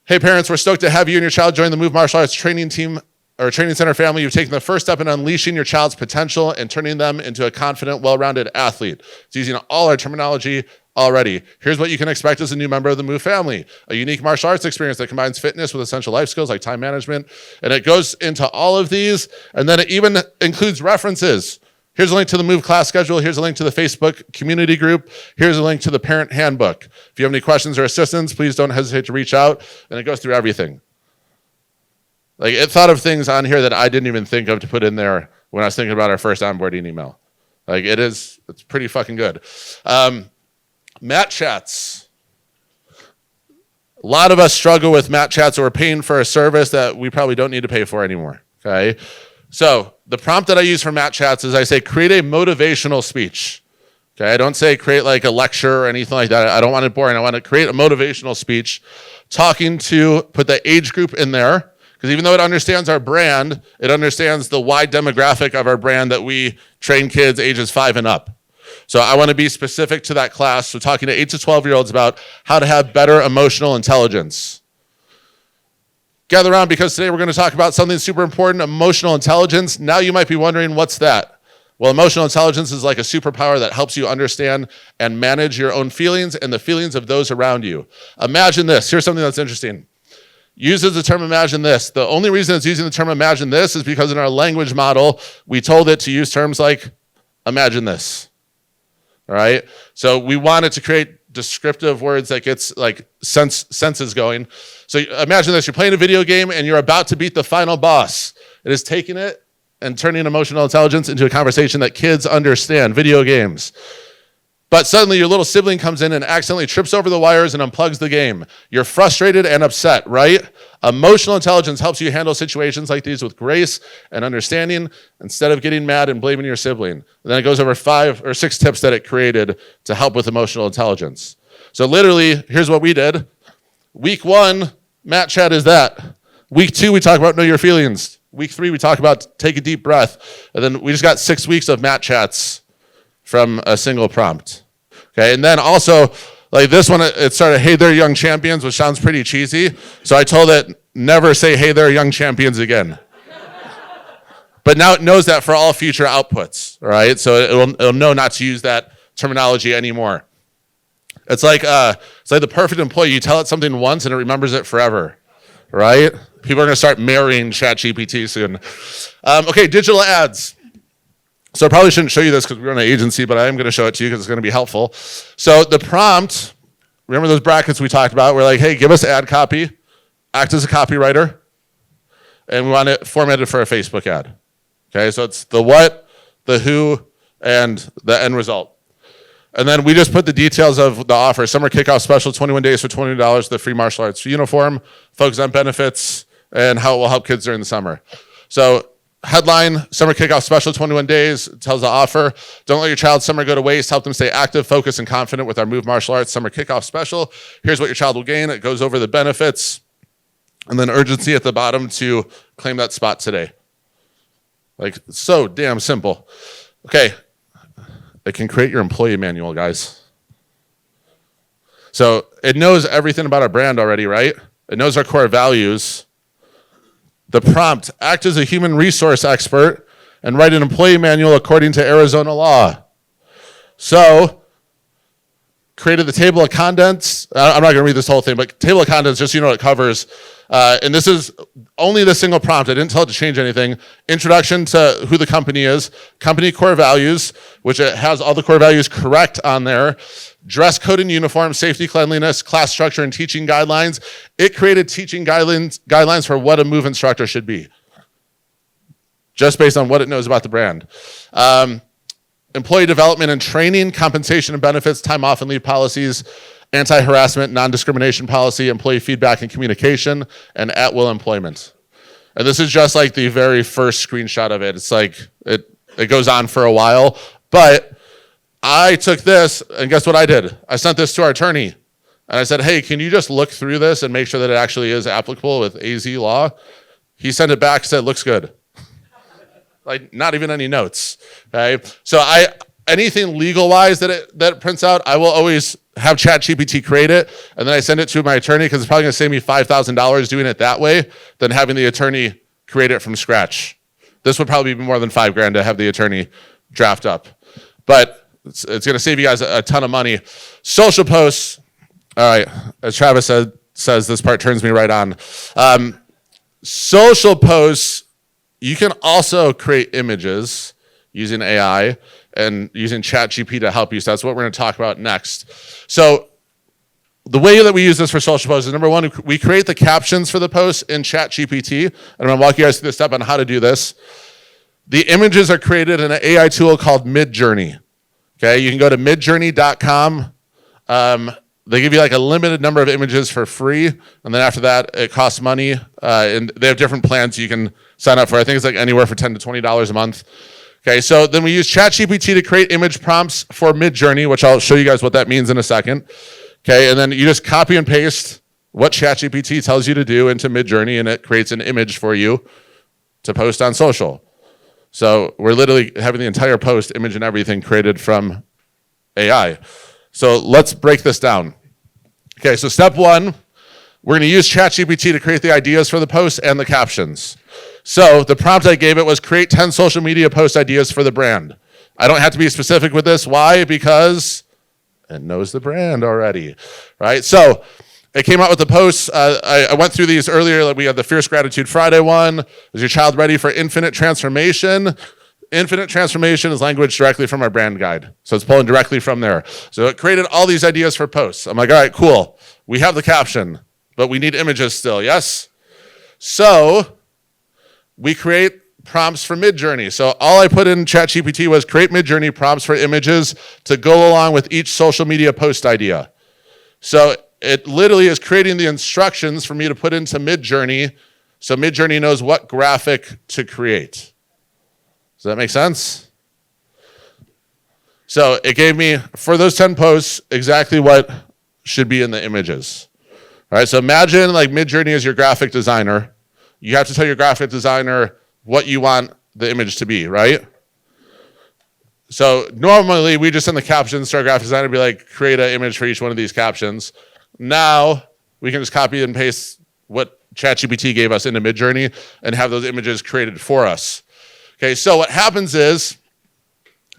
Hey parents, we're stoked to have you and your child join the Move Martial Arts training team or training center family, you've taken the first step in unleashing your child's potential and turning them into a confident, well-rounded athlete. It's using all our terminology already. Here's what you can expect as a new member of the Move family: a unique martial arts experience that combines fitness with essential life skills like time management. And it goes into all of these, and then it even includes references. Here's a link to the Move class schedule. Here's a link to the Facebook community group. Here's a link to the parent handbook. If you have any questions or assistance, please don't hesitate to reach out. And it goes through everything. Like, it thought of things on here that I didn't even think of to put in there when I was thinking about our first onboarding email. Like, it's pretty fucking good. Mat chats. A lot of us struggle with mat chats, or we're paying for a service that we probably don't need to pay for anymore, okay? So the prompt that I use for mat chats is I say, create a motivational speech. Okay, I don't say create like a lecture or anything like that. I don't want it boring. I want to create a motivational speech, put the age group in there, because even though it understands our brand, it understands the wide demographic of our brand that we train kids ages 5 and up. So I want to be specific to that class. So talking to 8 to 12-year-olds about how to have better emotional intelligence. Gather around, because today we're going to talk about something super important: emotional intelligence. Now you might be wondering, what's that? Well, emotional intelligence is like a superpower that helps you understand and manage your own feelings and the feelings of those around you. Imagine this. Here's something that's interesting. Uses the term imagine this. The only reason it's using the term imagine this is because in our language model, we told it to use terms like imagine this. All right? So we wanted to create descriptive words that gets like senses going. So imagine this: you're playing a video game and you're about to beat the final boss. It is taking it and turning emotional intelligence into a conversation that kids understand. Video games. But suddenly your little sibling comes in and accidentally trips over the wires and unplugs the game. You're frustrated and upset, right? Emotional intelligence helps you handle situations like these with grace and understanding instead of getting mad and blaming your sibling. And then it goes over 5 or 6 tips that it created to help with emotional intelligence. So literally, here's what we did. Week 1, Mat Chat is that. Week 2, we talk about know your feelings. Week 3, we talk about take a deep breath. And then we just got 6 weeks of Mat Chats from a single prompt. Okay, and then also, like this one, it started, hey there, young champions, which sounds pretty cheesy. So I told it, never say, hey there, young champions again. But now it knows that for all future outputs, all right? So it'll know not to use that terminology anymore. It's like the perfect employee. You tell it something once and it remembers it forever, right? People are going to start marrying Chat GPT soon. Okay, digital ads. So I probably shouldn't show you this because we're an agency, but I am going to show it to you because it's going to be helpful. So the prompt, remember those brackets we talked about? We're like, hey, give us ad copy, act as a copywriter, and we want it formatted for a Facebook ad. Okay, so it's the what, the who, and the end result. And then we just put the details of the offer. Summer kickoff special, 21 days for $20, the free martial arts uniform, focus on benefits, and how it will help kids during the summer. So headline, summer kickoff special, 21 days, tells the offer. Don't let your child's summer go to waste. Help them stay active, focused, and confident with our Move Martial Arts summer kickoff special. Here's what your child will gain. It goes over the benefits. And then urgency at the bottom to claim that spot today. Like, so damn simple. Okay. It can create your employee manual, guys. So it knows everything about our brand already, right? It knows our core values. The prompt, act as a human resource expert and write an employee manual according to Arizona law. So, created the table of contents. I'm not going to read this whole thing, but table of contents, just so you know what it covers. And this is only the single prompt. I didn't tell it to change anything. Introduction to who the company is. Company core values, which it has all the core values correct on there. Dress code and uniform, safety, cleanliness, class structure, and teaching guidelines. It created teaching guidelines for what a Move instructor should be, just based on what it knows about the brand. Employee development and training, compensation and benefits, time off and leave policies, anti-harassment, non-discrimination policy, employee feedback and communication, and at-will employment. And this is just like the very first screenshot of it. It's like, it goes on for a while, but I took this, and guess what I did? I sent this to our attorney, and I said, hey, can you just look through this and make sure that it actually is applicable with AZ law? He sent it back, said, looks good. Like, not even any notes, okay? So anything legal-wise that it prints out, I will always have Chat GPT create it, and then I send it to my attorney because it's probably going to save me $5,000 doing it that way than having the attorney create it from scratch. This would probably be more than $5,000 to have the attorney draft up, but it's going to save you guys a ton of money. Social posts. All right. As Travis says, this part turns me right on. Social posts, you can also create images using AI and using Chat GPT to help you. So that's what we're going to talk about next. So the way that we use this for social posts is, number one, we create the captions for the posts in Chat GPT. And I'm going to walk you guys through the step on how to do this. The images are created in an AI tool called MIDJOURNEY. Okay, you can go to midjourney.com. They give you like a limited number of images for free, and then after that, it costs money. And they have different plans you can sign up for. I think it's like anywhere for $10 to $20 a month. Okay, so then we use Chat GPT to create image prompts for MIDJOURNEY, which I'll show you guys what that means in a second. Okay, and then you just copy and paste what Chat GPT tells you to do into MIDJOURNEY, and it creates an image for you to post on social. So we're literally having the entire post, image and everything created from AI. So let's break this down. Okay, so step one, we're going to use Chat GPT to create the ideas for the posts and the captions. So the prompt I gave it was create 10 social media post ideas for the brand. I don't have to be specific with this. Why? Because it knows the brand already, right? So it came out with the posts. I went through these earlier. Like we had the Fierce Gratitude Friday one. Is your child ready for infinite transformation? Infinite transformation is language directly from our brand guide. So it's pulling directly from there. So it created all these ideas for posts. I'm like, all right, cool. We have the caption, but we need images still, yes? So we create prompts for MIDJOURNEY. So all I put in ChatGPT was create MIDJOURNEY prompts for images to go along with each social media post idea. So it literally is creating the instructions for me to put into MIDJOURNEY, so MIDJOURNEY knows what graphic to create. Does that make sense? So it gave me, for those 10 posts, exactly what should be in the images. All right, so imagine like MIDJOURNEY is your graphic designer. You have to tell your graphic designer what you want the image to be, right? So normally we just send the captions to our graphic designer and be like, create an image for each one of these captions. Now we can just copy and paste what ChatGPT gave us into MIDJOURNEY and have those images created for us. Okay, so what happens is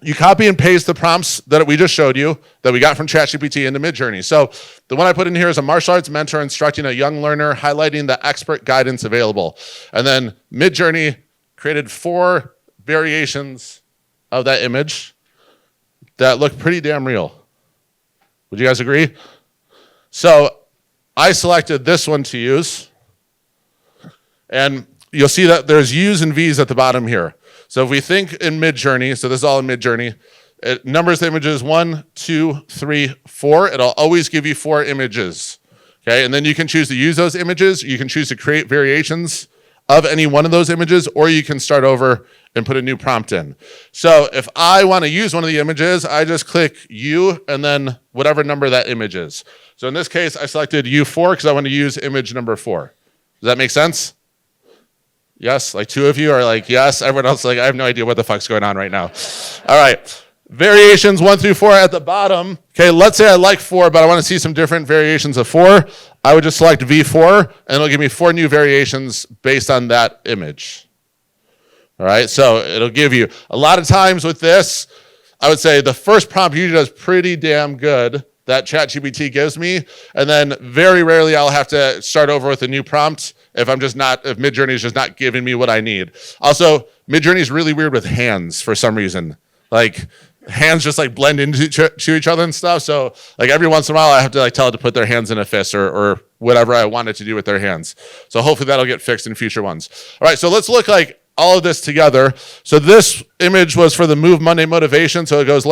you copy and paste the prompts that we just showed you that we got from ChatGPT into MIDJOURNEY. So the one I put in here is a martial arts mentor instructing a young learner, highlighting the expert guidance available. And then MIDJOURNEY created 4 variations of that image that look pretty damn real. Would you guys agree? So I selected this one to use. And you'll see that there's U's and V's at the bottom here. So if we think in MIDJOURNEY, so this is all in MIDJOURNEY, it numbers the images 1, 2, 3, 4. It'll always give you 4 images. Okay, and then you can choose to use those images. You can choose to create variations of any one of those images, or you can start over and put a new prompt in. So if I want to use one of the images, I just click U and then whatever number that image is. So in this case, I selected U4 because I want to use image number 4. Does that make sense? Yes, like 2 of you are like, yes. Everyone else is like, I have no idea what the fuck's going on right now. All right, variations 1 through 4 at the bottom. Okay, let's say I like 4, but I want to see some different variations of 4. I would just select V4, and it'll give me 4 new variations based on that image. All right, so it'll give you, a lot of times with this, I would say the first prompt usually does pretty damn good that ChatGPT gives me, and then very rarely I'll have to start over with a new prompt if MIDJOURNEY is just not giving me what I need. Also, MIDJOURNEY is really weird with hands for some reason. Like hands just like blend into each other and stuff. So like every once in a while I have to like tell it to put their hands in a fist or whatever I want it to do with their hands. So hopefully that'll get fixed in future ones. All right, so let's look like all of this together. So this image was for the Move Monday motivation. So it goes,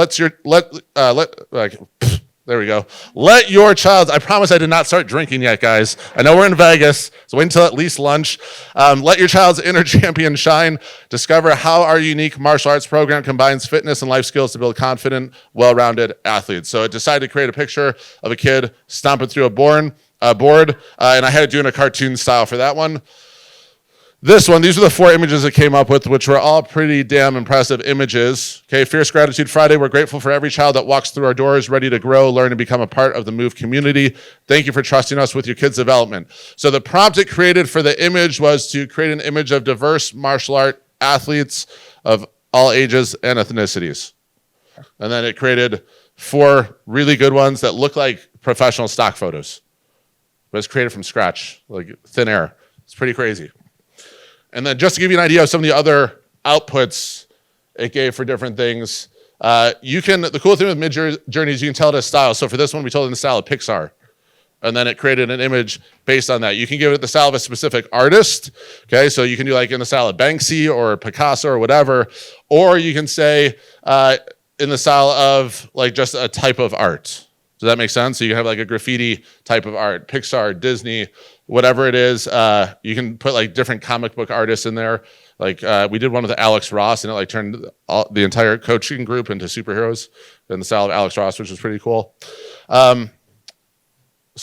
there we go. Let your child, I promise I did not start drinking yet, guys. I know we're in Vegas, so wait until at least lunch. Let your child's inner champion shine. Discover how our unique martial arts program combines fitness and life skills to build confident, well-rounded athletes. So it decided to create a picture of a kid stomping through a board, and I had it doing a cartoon style for that one. This one, these are the 4 images it came up with, which were all pretty damn impressive images. Okay, Fierce Gratitude Friday. We're grateful for every child that walks through our doors, ready to grow, learn, and become a part of the MOVE community. Thank you for trusting us with your kids' development. So the prompt it created for the image was to create an image of diverse martial art athletes of all ages and ethnicities. And then it created 4 really good ones that look like professional stock photos. But it's created from scratch, like thin air. It's pretty crazy. And then just to give you an idea of some of the other outputs it gave for different things, the cool thing with MIDJOURNEY is you can tell it a style. So for this one, we told it in the style of Pixar. And then it created an image based on that. You can give it the style of a specific artist. Okay, so you can do like in the style of Banksy or Picasso or whatever. Or you can say in the style of like just a type of art. Does that make sense? So you can have like a graffiti type of art, Pixar, Disney, whatever it is. You can put like different comic book artists in there. Like we did one with Alex Ross, and it like turned the entire coaching group into superheroes in the style of Alex Ross, which was pretty cool. So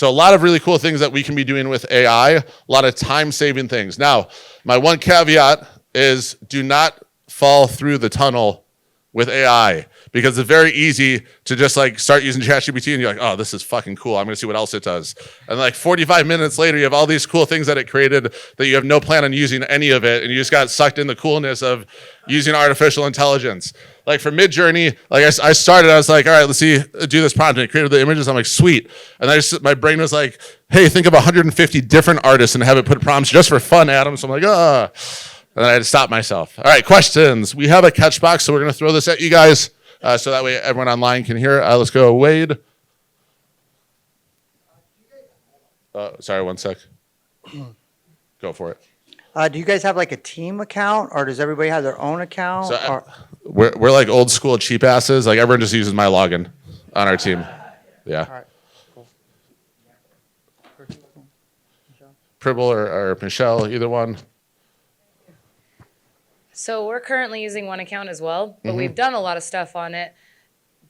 a lot of really cool things that we can be doing with AI, a lot of time-saving things. Now, my one caveat is do not fall through the tunnel with AI, because it's very easy to just like start using Chat GPT and you're like, oh, this is fucking cool. I'm gonna see what else it does. And like 45 minutes later, you have all these cool things that it created that you have no plan on using any of it. And you just got sucked in the coolness of using artificial intelligence. Like for MIDJOURNEY, like I started, I was like, all right, let's do this prompt. And it created the images. I'm like, sweet. And my brain was like, hey, think of 150 different artists and have it put prompts just for fun, Adam. So I'm like, ah. And then I had to stop myself. All right, questions. We have a catch box, so we're going to throw this at you guys so that way everyone online can hear it. Let's go, Wade. Sorry, one sec. Go for it. Do you guys have like a team account, or does everybody have their own account? So we're like old school cheap asses. Like everyone just uses my login on our team. Yeah. All right, cool. Pribble or Michelle, either one. So we're currently using one account as well, but we've done a lot of stuff on it.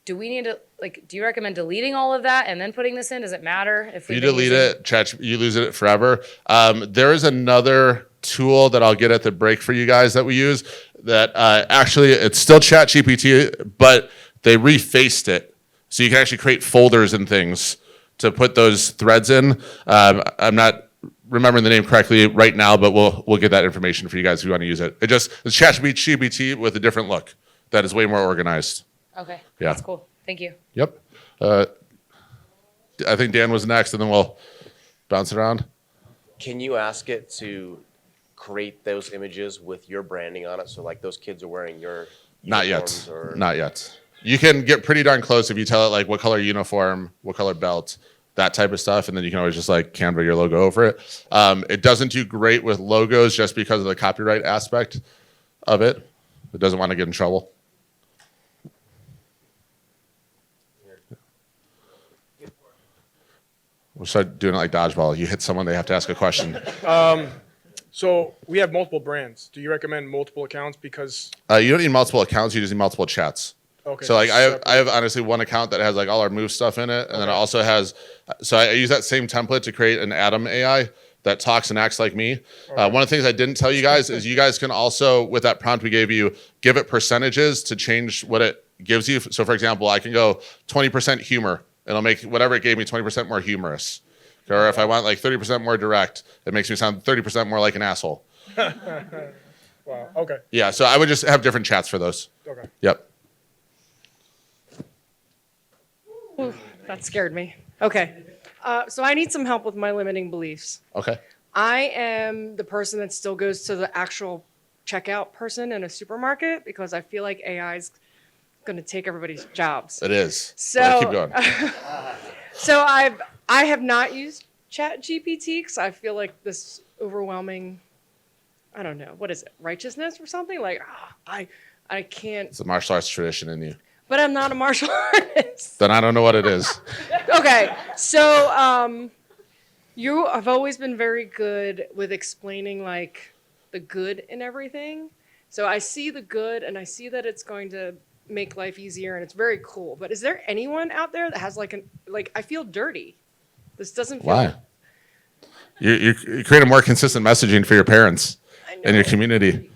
Do we need to, do you recommend deleting all of that and then putting this in? Does it matter if we delete it, you lose it forever? There is another tool that I'll get at the break for you guys that we use that actually it's still Chat GPT, but they refaced it. So you can actually create folders and things to put those threads in. I'm not remembering the name correctly right now, but we'll get that information for you guys if you want to use it. It's Chat GPT with a different look that is way more organized. Okay, Yeah. that's cool. Thank you. Yep. I think Dan was next, and then we'll bounce it around. Can you ask it to create those images with your branding on it? So like those kids are wearing your Not yet. uniforms or Not yet. You can get pretty darn close if you tell it like what color uniform, what color belt, that type of stuff, and then you can always just like Canva your logo over it. It doesn't do great with logos just because of the copyright aspect of it. It doesn't want to get in trouble. We'll start doing it like dodgeball. You hit someone, they have to ask a question. So we have multiple brands. Do you recommend multiple accounts? Because You don't need multiple accounts. You just need multiple chats. okay, So like I have honestly one account that has like all our move stuff in it, and then it also has. So I use that same template to create an Adam AI that talks and acts like me. One of the things I didn't tell you guys is you guys can also, with that prompt we gave you, give it percentages to change what it gives you. So for example, I can go 20% humor. It'll make whatever it gave me 20% more humorous. Or if I want like 30% more direct, it makes me sound 30% more like an asshole. wow. Okay. Yeah, so I would just have different chats for those. Okay. Yep. Ooh, that scared me. Okay. So I need some help with my limiting beliefs. Okay. I am the person that still goes to the actual checkout person in a supermarket because I feel like AI is going to take everybody's jobs. It is. So But keep going. So I have not used Chat GPT because I feel like this overwhelming, I don't know, what is it, righteousness or something? Like, I can't, It's a martial arts tradition in you. but I'm not a martial artist. Then I don't know what it is. Okay, so you have always been very good with explaining like the good in everything. So I see the good and I see that it's going to make life easier and it's very cool. But is there anyone out there that has like I feel dirty. This doesn't feel Why? You create a more consistent messaging for your parents. in your community.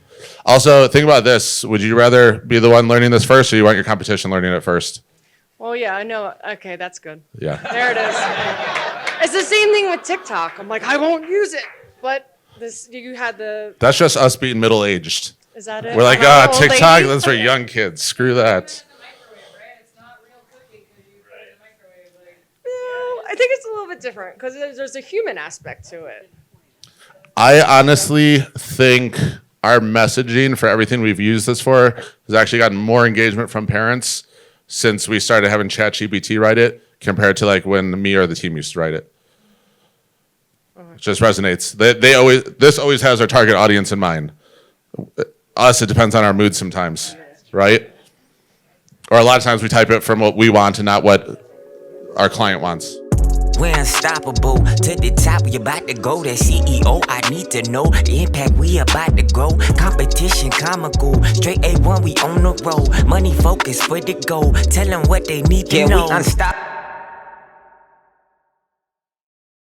Also, think about this. Would you rather be the one learning this first, or you want your competition learning it first? Well, yeah, I know. Okay, that's good. Yeah. There it is. It's the same thing with TikTok. I'm like, I won't use it. But you had the... That's just us being middle-aged. Is that it? We're like, Old TikTok, lady? that's for young kids. Screw that. I think it's a little bit different because there's a human aspect to it. I honestly think our messaging for everything we've used this for has actually gotten more engagement from parents since we started having Chat GPT write it compared to like when me or the team used to write it. It just resonates. This always has our target audience in mind. Us, it depends on our mood sometimes, right? Or a lot of times we type it from what we want and not what our client wants. We're unstoppable. To the top, we about to go. That CEO, I need to know the impact we about to grow. Competition comical. Straight A1, we on the road. Money focus for the goal. Tell them what they need to know. We unstoppable.